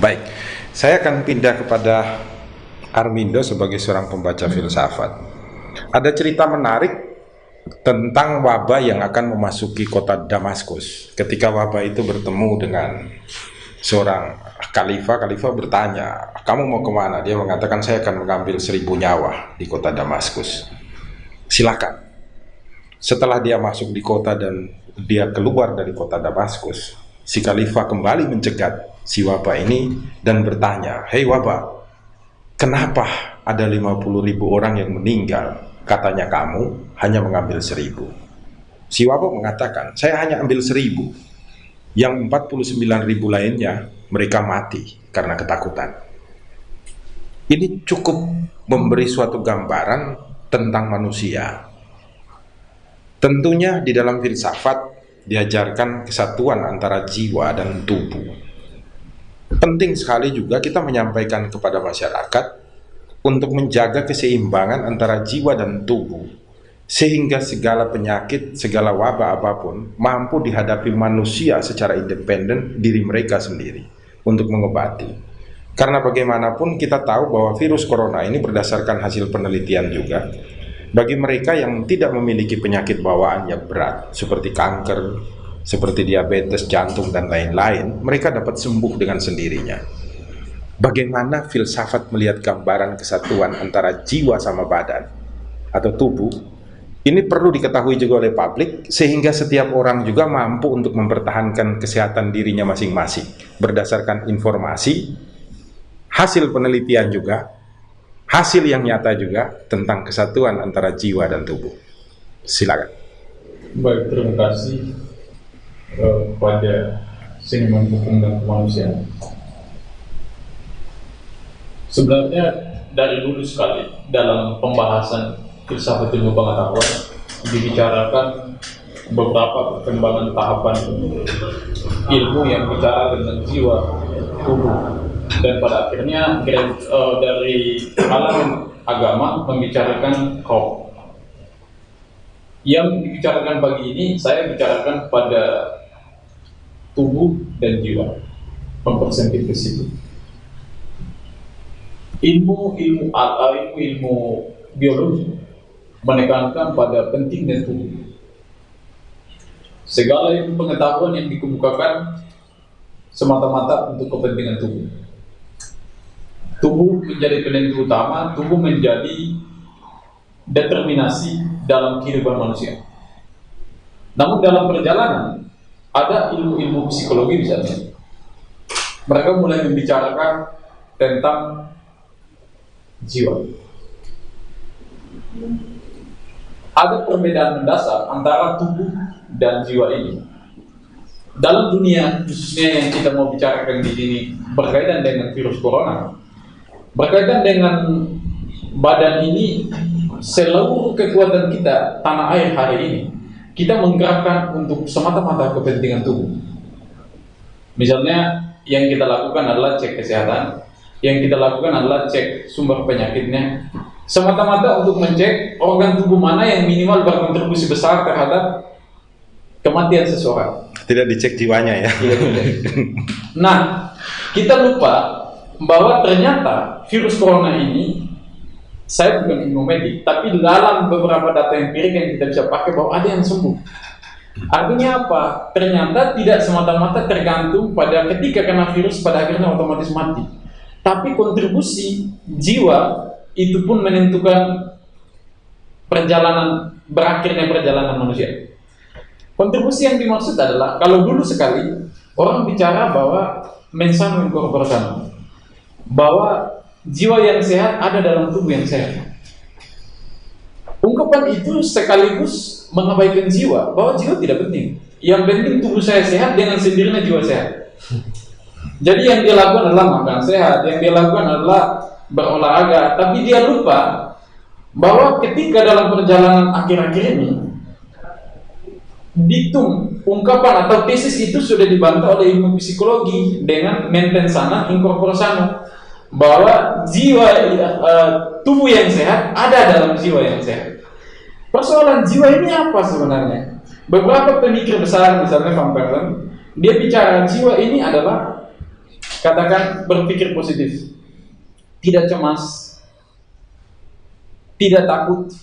Baik, saya akan pindah kepada Armindo sebagai seorang pembaca filsafat. Ada cerita menarik tentang wabah yang akan memasuki kota Damaskus. Ketika wabah itu bertemu dengan seorang khalifah bertanya, "Kamu mau kemana?" Dia mengatakan, "Saya akan mengambil 1000 nyawa di kota Damaskus. Silakan." Setelah dia masuk di kota dan dia keluar dari kota Damaskus, si khalifah kembali mencegat si wabah ini dan bertanya, "Hei wabah, kenapa ada 50.000 orang yang meninggal? Katanya kamu hanya mengambil 1000." Si wabah mengatakan, "Saya hanya ambil 1000. Yang 49.000 lainnya mereka mati karena ketakutan." Ini cukup memberi suatu gambaran tentang manusia. Tentunya di dalam filsafat diajarkan kesatuan antara jiwa dan tubuh. Penting sekali juga kita menyampaikan kepada masyarakat untuk menjaga keseimbangan antara jiwa dan tubuh, sehingga segala penyakit, segala wabah apapun mampu dihadapi manusia secara independen diri mereka sendiri untuk mengobati. Karena bagaimanapun kita tahu bahwa virus corona ini berdasarkan hasil penelitian juga, bagi mereka yang tidak memiliki penyakit bawaan yang berat seperti kanker, seperti diabetes, jantung, dan lain-lain, mereka dapat sembuh dengan sendirinya. Bagaimana filsafat melihat gambaran kesatuan antara jiwa sama badan atau tubuh? Ini perlu diketahui juga oleh publik, sehingga setiap orang juga mampu untuk mempertahankan kesehatan dirinya masing-masing berdasarkan informasi, hasil penelitian juga, hasil yang nyata juga tentang kesatuan antara jiwa dan tubuh. Silakan. Baik, terima kasih kepada seniman hukum dan kemanusiaan. Sebenarnya dari dulu sekali dalam pembahasan filsafat ilmu pengetahuan dibicarakan beberapa perkembangan tahapan ilmu yang bicara tentang jiwa, tubuh, dan pada akhirnya dari alam agama membicarakan roh. Yang dibicarakan pagi ini saya bicarakan pada tubuh dan jiwa, mempersempit ke situ. Ilmu biologi menekankan pada pentingnya tubuh. Segala ilmu pengetahuan yang dikemukakan semata-mata untuk kepentingan tubuh. Tubuh menjadi penentu utama, tubuh menjadi determinasi dalam kehidupan manusia. Namun dalam perjalanan ada ilmu-ilmu psikologi misalnya. Mereka mulai membicarakan tentang jiwa. Ada perbedaan mendasar antara tubuh dan jiwa ini. Dalam dunia khususnya yang kita mau bicarakan di sini berkaitan dengan virus corona, berkaitan dengan badan ini, seluruh kekuatan kita tanah air hari ini kita menggerakkan untuk semata-mata kepentingan tubuh. Misalnya yang kita lakukan adalah cek kesehatan, yang kita lakukan adalah cek sumber penyakitnya, semata-mata untuk mencek organ tubuh mana yang minimal berkontribusi besar terhadap kematian seseorang. Tidak dicek jiwanya ya. Nah, kita lupa bahwa ternyata virus corona ini, saya bukan ilmu medik, tapi dalam beberapa data empirik yang kita bisa pakai bahwa ada yang sembuh. Artinya apa? Ternyata tidak semata-mata tergantung pada ketika kena virus pada akhirnya otomatis mati, tapi kontribusi jiwa itu pun menentukan berakhirnya perjalanan manusia. Kontribusi yang dimaksud adalah, kalau dulu sekali orang bicara bahwa mens sana in corpore sano, bahwa jiwa yang sehat ada dalam tubuh yang sehat. Ungkapan itu sekaligus mengabaikan jiwa, bahwa jiwa tidak penting. Yang penting tubuh saya sehat, dengan sendirinya jiwa sehat. Jadi yang dia lakukan adalah makan sehat, yang dia lakukan adalah berolahraga, tapi dia lupa bahwa ketika dalam perjalanan akhir-akhir ini, ungkapan atau tesis itu sudah dibantah oleh ilmu psikologi dengan mens sana in corpore sano, bahwa jiwa tubuh yang sehat ada dalam jiwa yang sehat. Persoalan jiwa ini apa sebenarnya? Beberapa pemikir besar, misalnya Van Perlen, dia bicara jiwa ini adalah Katakan berpikir positif, tidak cemas, tidak takut,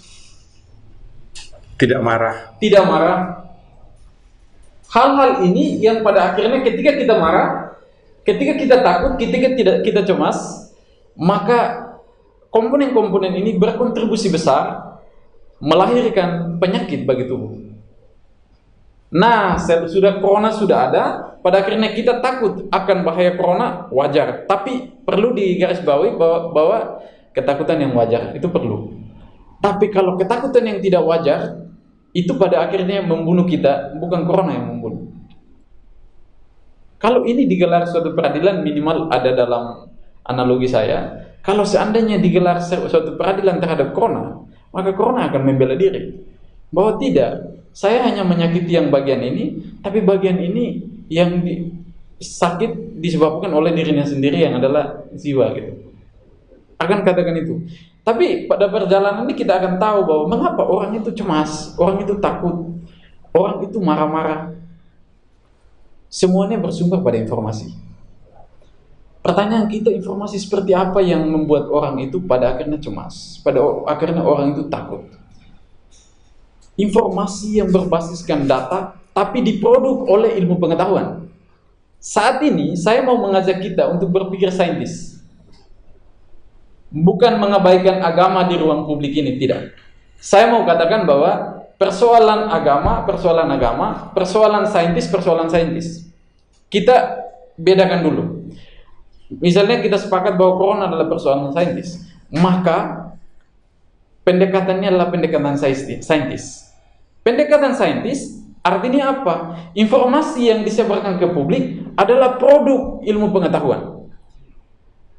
Tidak marah. tidak marah. Hal-hal ini yang pada akhirnya ketika kita marah, ketika kita takut, ketika tidak kita cemas, maka komponen-komponen ini berkontribusi besar melahirkan penyakit bagi tubuh. Nah, sudah corona sudah ada, pada akhirnya kita takut akan bahaya corona, wajar. Tapi perlu digarisbawahi bahwa ketakutan yang wajar itu perlu. Tapi kalau ketakutan yang tidak wajar, itu pada akhirnya membunuh kita, bukan corona yang membunuh. Kalau ini digelar suatu peradilan, minimal ada dalam analogi saya, kalau seandainya digelar suatu peradilan terhadap corona, maka corona akan membela diri. Bahwa tidak, saya hanya menyakiti yang bagian ini, tapi bagian ini yang sakit disebabkan oleh dirinya sendiri yang adalah jiwa gitu. Akan katakan itu. Tapi pada perjalanan ini kita akan tahu bahwa mengapa orang itu cemas, orang itu takut, orang itu marah-marah. Semuanya bersumber pada informasi. Pertanyaan kita, informasi seperti apa yang membuat orang itu pada akhirnya cemas, pada akhirnya orang itu takut? Informasi yang berbasiskan data, tapi diproduk oleh ilmu pengetahuan. Saat ini, saya mau mengajak kita untuk berpikir saintis. Bukan mengabaikan agama di ruang publik ini, tidak. Saya mau katakan bahwa persoalan agama, persoalan saintis. Kita bedakan dulu. Misalnya kita sepakat bahwa corona adalah persoalan saintis, maka pendekatannya adalah pendekatan saintis. Pendekatan saintis artinya apa? Informasi yang disebarkan ke publik adalah produk ilmu pengetahuan.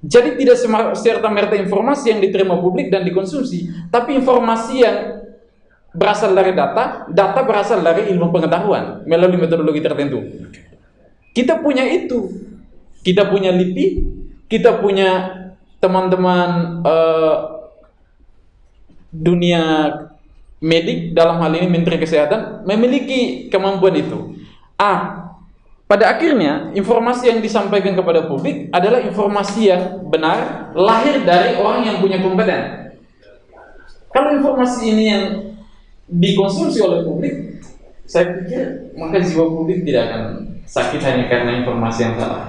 Jadi tidak serta-merta informasi yang diterima publik dan dikonsumsi, tapi informasi yang berasal dari data berasal dari ilmu pengetahuan melalui metodologi tertentu. Kita punya itu. Kita punya LIPI, kita punya teman-teman dunia medik, dalam hal ini Menteri Kesehatan, memiliki kemampuan itu. Pada akhirnya informasi yang disampaikan kepada publik adalah informasi yang benar, lahir dari orang yang punya kompeten. Kalau informasi ini yang dikonsumsi oleh publik, saya pikir maka jiwa publik tidak akan sakit hanya karena informasi yang salah.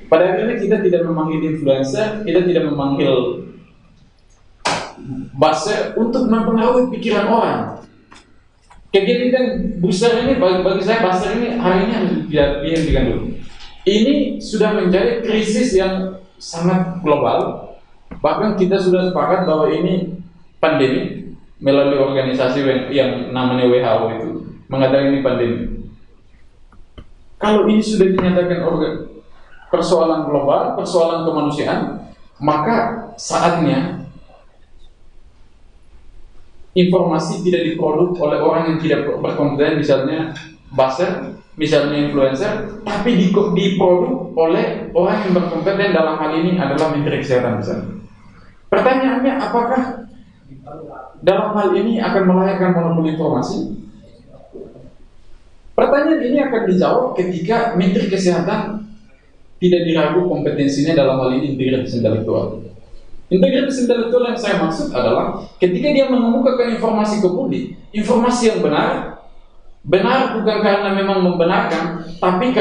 Pada akhirnya kita tidak memanggil influencer, kita tidak memanggil buzzer untuk mempengaruhi pikiran orang. Kegiatan buzzer ini bagi saya, buzzer ini hari ini harus dihentikan dulu. Ini sudah menjadi krisis yang sangat global. Bahkan kita sudah sepakat bahwa ini pandemi melalui organisasi yang namanya WHO itu mengatakan ini pandemi. Kalau ini sudah dinyatakan persoalan global, persoalan kemanusiaan, maka saatnya informasi tidak diproduk oleh orang yang tidak berkompeten, misalnya buzzer, misalnya influencer, tapi diproduk oleh orang yang berkompeten, dalam hal ini adalah Menteri Kesehatan misalnya. Pertanyaannya, apakah dalam hal ini akan melahirkan monopoli informasi? Pertanyaan ini akan dijawab ketika Menteri Kesehatan tidak diragu kompetensinya, dalam hal ini integritas intelektual. Integritas intelektual yang saya maksud adalah ketika dia mengemukakan informasi ke publik, informasi yang benar bukan karena memang membenarkan, tapi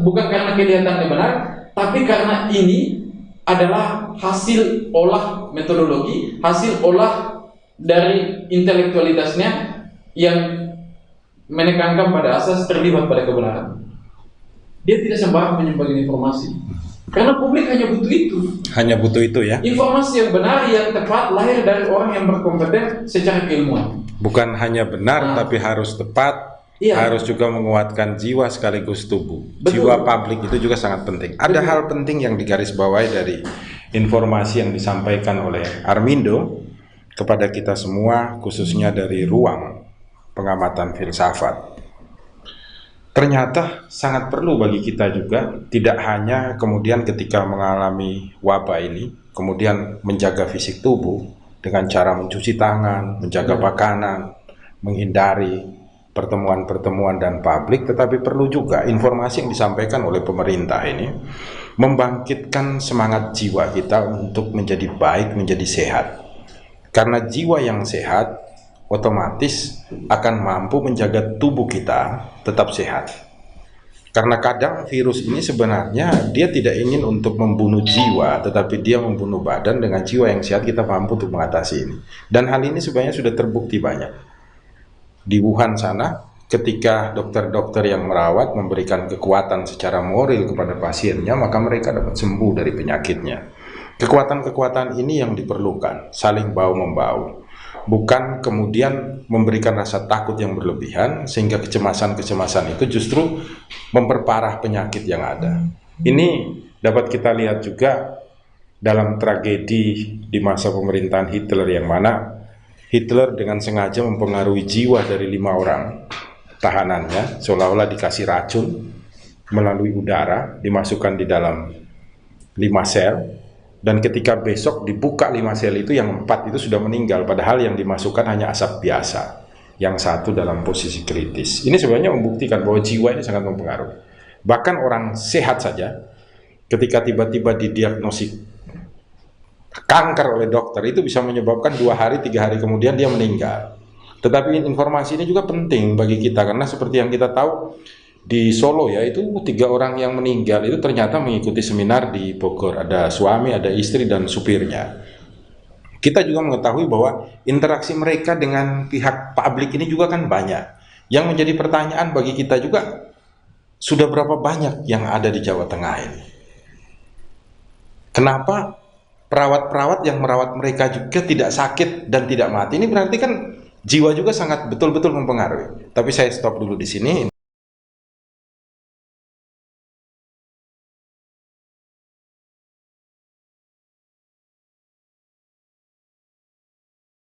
bukan karena kelihatannya benar, tapi karena ini adalah hasil olah metodologi, hasil olah dari intelektualitasnya yang menekankan pada asas terlibat pada kebenaran. Dia tidak sembarang menyampaikan informasi, karena publik hanya butuh itu. Hanya butuh itu ya. Informasi yang benar, yang tepat, lahir dari orang yang berkompeten secara keilmuan. Bukan hanya benar, tapi harus tepat. Iya. Harus juga menguatkan jiwa sekaligus tubuh. Betul. Jiwa publik itu juga sangat penting. Ada hal penting yang digarisbawahi dari informasi yang disampaikan oleh Armindo kepada kita semua, khususnya dari ruang pengamatan filsafat. Ternyata sangat perlu bagi kita juga, tidak hanya kemudian ketika mengalami wabah ini, kemudian menjaga fisik tubuh dengan cara mencuci tangan, menjaga makanan, menghindari pertemuan-pertemuan dan publik, tetapi perlu juga informasi yang disampaikan oleh pemerintah ini membangkitkan semangat jiwa kita untuk menjadi baik, menjadi sehat. Karena jiwa yang sehat otomatis akan mampu menjaga tubuh kita tetap sehat. Karena kadang virus ini sebenarnya dia tidak ingin untuk membunuh jiwa, tetapi dia membunuh badan. Dengan jiwa yang sehat kita mampu untuk mengatasi ini. Dan hal ini sebenarnya sudah terbukti banyak. Di Wuhan sana, ketika dokter-dokter yang merawat memberikan kekuatan secara moral kepada pasiennya, maka mereka dapat sembuh dari penyakitnya. Kekuatan-kekuatan ini yang diperlukan, saling bahu-membahu. Bukan kemudian memberikan rasa takut yang berlebihan, sehingga kecemasan-kecemasan itu justru memperparah penyakit yang ada. Ini dapat kita lihat juga dalam tragedi di masa pemerintahan Hitler, yang mana Hitler dengan sengaja mempengaruhi jiwa dari 5 orang tahanannya, seolah-olah dikasih racun melalui udara, dimasukkan di dalam 5 sel, dan ketika besok dibuka 5 sel itu, yang 4 itu sudah meninggal, padahal yang dimasukkan hanya asap biasa, yang 1 dalam posisi kritis. Ini sebenarnya membuktikan bahwa jiwa ini sangat mempengaruhi. Bahkan orang sehat saja, ketika tiba-tiba didiagnosis kanker oleh dokter, itu bisa menyebabkan 2 hari, 3 hari kemudian dia meninggal. Tetapi informasi ini juga penting bagi kita, karena seperti yang kita tahu di Solo ya, itu 3 orang yang meninggal itu ternyata mengikuti seminar di Bogor. Ada suami, ada istri, dan supirnya. Kita juga mengetahui bahwa interaksi mereka dengan pihak publik ini juga kan banyak. Yang menjadi pertanyaan bagi kita juga, sudah berapa banyak yang ada di Jawa Tengah ini? Kenapa perawat-perawat yang merawat mereka juga tidak sakit dan tidak mati? Ini berarti kan jiwa juga sangat betul-betul mempengaruhi. Tapi saya stop dulu di sini.